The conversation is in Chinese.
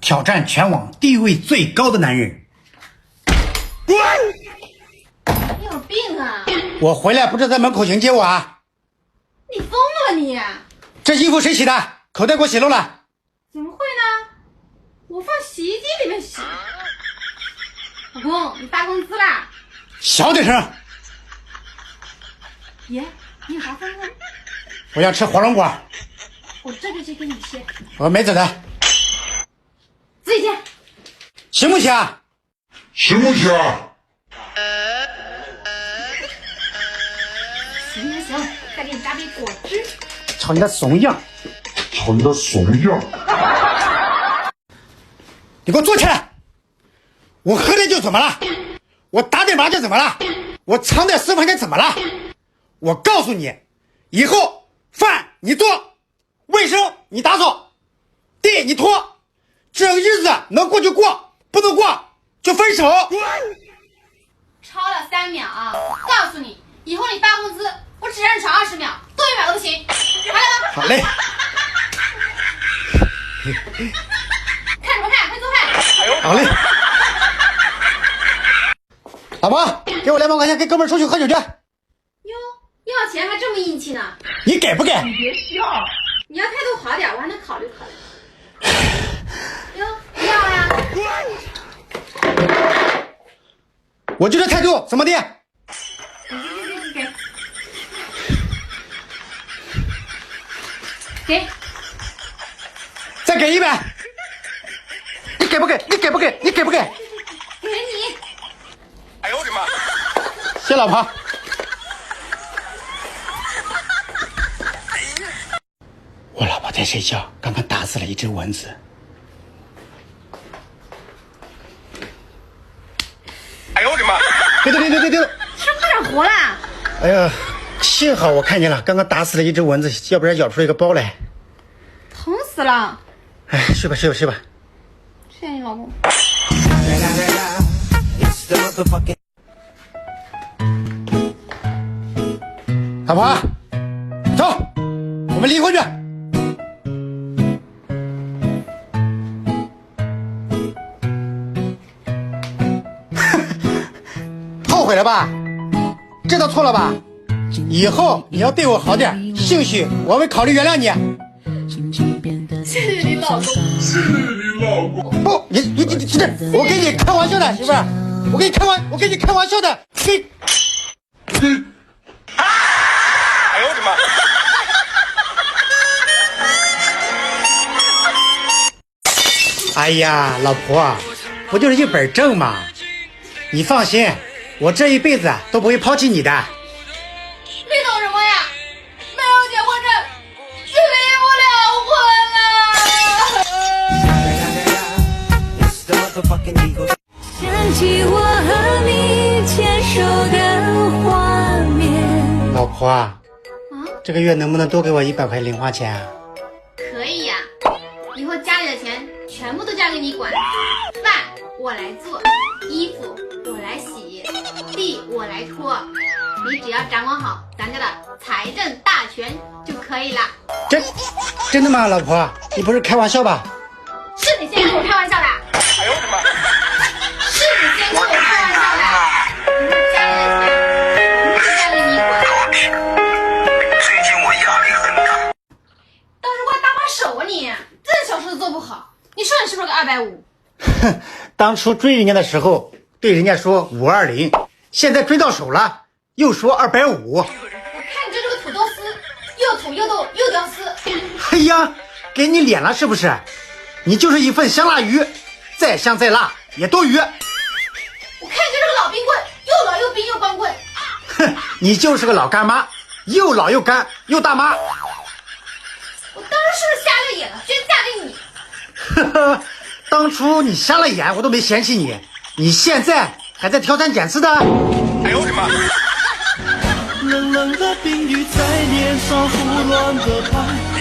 挑战全网地位最高的男人。你有病啊！我回来不是在门口迎接我啊？你疯了你！这衣服谁洗的？口袋给我洗漏了。怎么会呢？我放洗衣机里面洗。老公，你发工资啦？小点声。爷，你有啥吩咐？我要吃火龙果。我这就去给你切。我没子的。自己切。行不行？行不行？行，再给你加杯果汁。瞅你那怂样！瞅你那怂样！你给我坐起来！我喝点酒怎么了？我打点麻将怎么了？我藏点私房钱怎么了？我告诉你，以后饭你做，卫生你打扫，地你拖，这个日子能过就过，不能过就分手。超了3秒，告诉你，以后你发工资，我只让你少20秒，多1秒都不行。来吧。好嘞。看什么看？快做饭。好嘞。老婆，给我2万块钱，跟哥们儿出去喝酒去。哟，要钱还这么硬气呢？你给不给？你别笑。你要态度好点，我还能考虑考虑。哟，不要呀？我就这态度，怎么的？给。再给100。你给不给？你给不给？你给不给？给你。哎呦我的妈！谢老婆。我老婆在睡觉，刚刚打死了一只蚊子。哎呦我的妈！对，是不长活啦？哎呀，幸好我看见了，刚刚打死了一只蚊子，要不然咬出一个包来。疼死了。哎，睡吧。谢谢你老公。老婆，走，我们离婚去。后悔了吧？知道错了吧？以后你要对我好点，兴许我会考虑原谅你。谢谢你老公。不，你这，我跟你开玩笑的，媳妇儿，我跟你开玩笑的，哎呦我的妈！哎呀，老婆，不就是一本证吗？你放心，我这一辈子都不会抛弃你的。你懂什么呀？没有结婚证，就离不了婚了。想起我和你牵手的画面。老婆啊，这个月能不能多给我100块零花钱啊？可以呀，以后家里的钱全部都交给你管，饭我来做，衣服我来洗，地我来拖，你只要掌管好咱家的财政大权就可以了。真的吗，老婆？你不是开玩笑吧？是你先跟我开玩笑的。哎呦我的妈！是你先跟我开玩笑的。家里的钱不交给你管。最近我压力很大。当时我还搭把手啊你，这小事都做不好，你说你是不是个250？哼，当初追人家的时候，对人家说520，现在追到手了，又说250。我看你就是个土豆丝，又土又逗又屌丝。哎呀，给你脸了是不是？你就是一份香辣鱼，再香再辣也多余。我看你就是个老冰棍，又老又冰又光棍。哼，你就是个老干妈，又老又干又大妈。我当时是不是瞎了眼了，居然嫁给你？呵呵，当初你瞎了眼，我都没嫌弃你，你现在还在挑三拣四的。哎呦我的妈！冷冷的冰雨在脸上胡乱的拍。